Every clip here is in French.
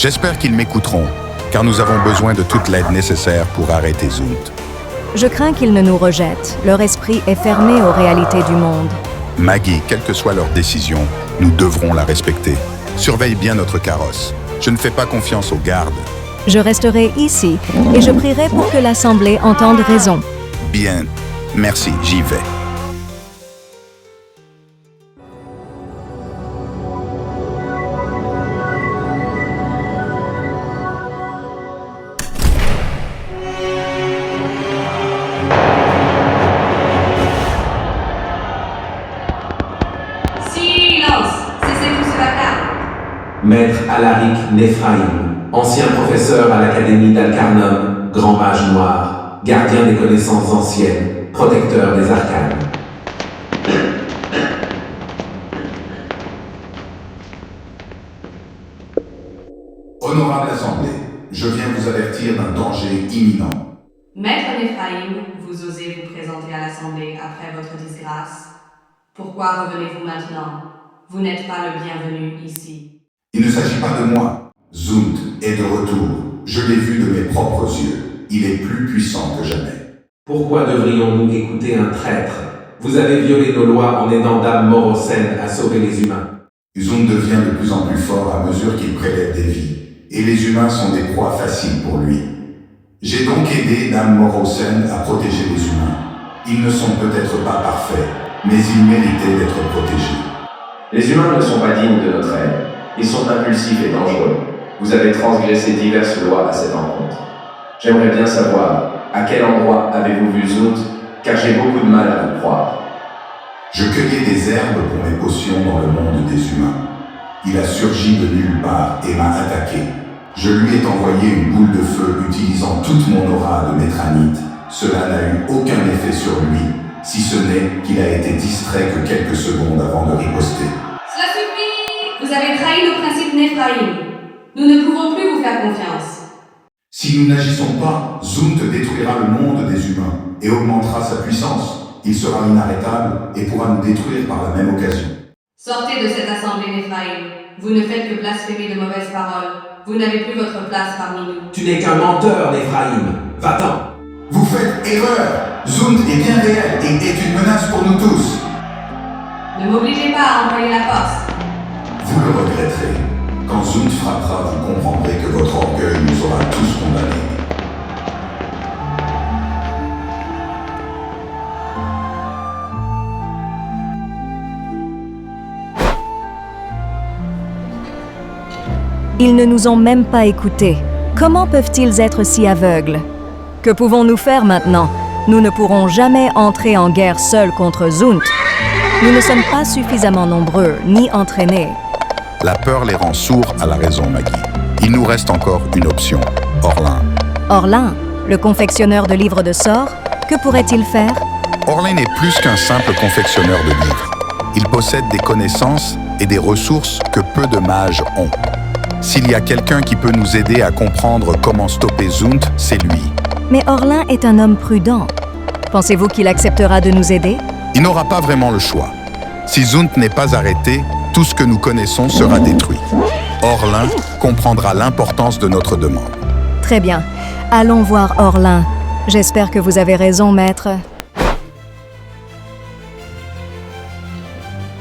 J'espère qu'ils m'écouteront, car nous avons besoin de toute l'aide nécessaire pour arrêter Zunt. Je crains qu'ils ne nous rejettent. Leur esprit est fermé aux réalités du monde. Maggie, quelle que soit leur décision, nous devrons la respecter. Surveille bien notre carrosse. Je ne fais pas confiance aux gardes. Je resterai ici et je prierai pour que l'Assemblée entende raison. Bien. Merci, j'y vais. Maître Alaric Néphraïm, ancien professeur à l'Académie d'Alcarnum, grand mage noir, gardien des connaissances anciennes, protecteur des arcanes. Honorable Assemblée, je viens vous avertir d'un danger imminent. Maître Néphraïm, vous osez vous présenter à l'Assemblée après votre disgrâce. Pourquoi revenez-vous maintenant? Vous n'êtes pas le bienvenu ici. Il ne s'agit pas de moi. Zunt est de retour. Je l'ai vu de mes propres yeux. Il est plus puissant que jamais. Pourquoi devrions-nous écouter un traître? Vous avez violé nos lois en aidant Dame Morocène à sauver les humains. Zunt devient de plus en plus fort à mesure qu'il prélève des vies. Et les humains sont des proies faciles pour lui. J'ai donc aidé Dame Morocène à protéger les humains. Ils ne sont peut-être pas parfaits, mais ils méritaient d'être protégés. Les humains ne sont pas dignes de notre aide. Ils sont impulsifs et dangereux. Vous avez transgressé diverses lois à cette encontre. J'aimerais bien savoir à quel endroit avez-vous vu Zunt, car j'ai beaucoup de mal à vous croire. Je cueillais des herbes pour mes potions dans le monde des humains. Il a surgi de nulle part et m'a attaqué. Je lui ai envoyé une boule de feu utilisant toute mon aura de métranite. Cela n'a eu aucun effet sur lui, si ce n'est qu'il a été distrait que quelques secondes avant de riposter. Cela suffit! Vous avez trahi nos principes Néphraïm. Nous ne pouvons plus vous faire confiance. Si nous n'agissons pas, Zunt détruira le monde des humains et augmentera sa puissance. Il sera inarrêtable et pourra nous détruire par la même occasion. Sortez de cette assemblée Néphraïm. Vous ne faites que blasphémer de mauvaises paroles. Vous n'avez plus votre place parmi nous. Tu n'es qu'un menteur, Néphraïm. Va-t'en. Vous faites erreur. Zunt est bien réel et est une menace pour nous tous. Ne m'obligez pas à employer la force. Vous le regretterez. Quand Zunt frappera, vous comprendrez que votre orgueil nous aura tous condamnés. Ils ne nous ont même pas écoutés. Comment peuvent-ils être si aveugles? Que pouvons-nous faire maintenant? Nous ne pourrons jamais entrer en guerre seuls contre Zunt. Nous ne sommes pas suffisamment nombreux, ni entraînés. La peur les rend sourds à la raison, Maggie. Il nous reste encore une option, Orlin. Orlin, le confectionneur de livres de sorts, que pourrait-il faire? Orlin n'est plus qu'un simple confectionneur de livres. Il possède des connaissances et des ressources que peu de mages ont. S'il y a quelqu'un qui peut nous aider à comprendre comment stopper Zunt, c'est lui. Mais Orlin est un homme prudent. Pensez-vous qu'il acceptera de nous aider? Il n'aura pas vraiment le choix. Si Zunt n'est pas arrêté, tout ce que nous connaissons sera détruit. Orlin comprendra l'importance de notre demande. Très bien. Allons voir Orlin. J'espère que vous avez raison, maître.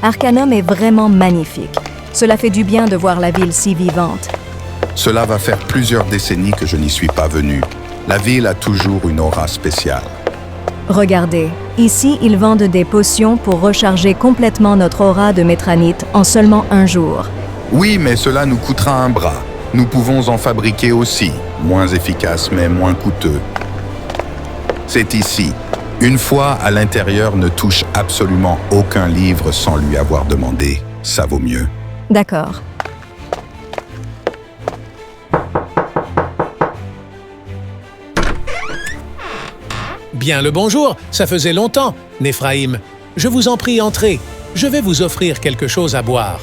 Arcanum est vraiment magnifique. Cela fait du bien de voir la ville si vivante. Cela va faire plusieurs décennies que je n'y suis pas venu. La ville a toujours une aura spéciale. Regardez, ici, ils vendent des potions pour recharger complètement notre aura de métranite en seulement un jour. Oui, mais cela nous coûtera un bras. Nous pouvons en fabriquer aussi, moins efficace mais moins coûteux. C'est ici. Une fois à l'intérieur, ne touche absolument aucun livre sans lui avoir demandé. Ça vaut mieux. D'accord. Bien le bonjour, ça faisait longtemps, Néphraïm. Je vous en prie, entrez. Je vais vous offrir quelque chose à boire.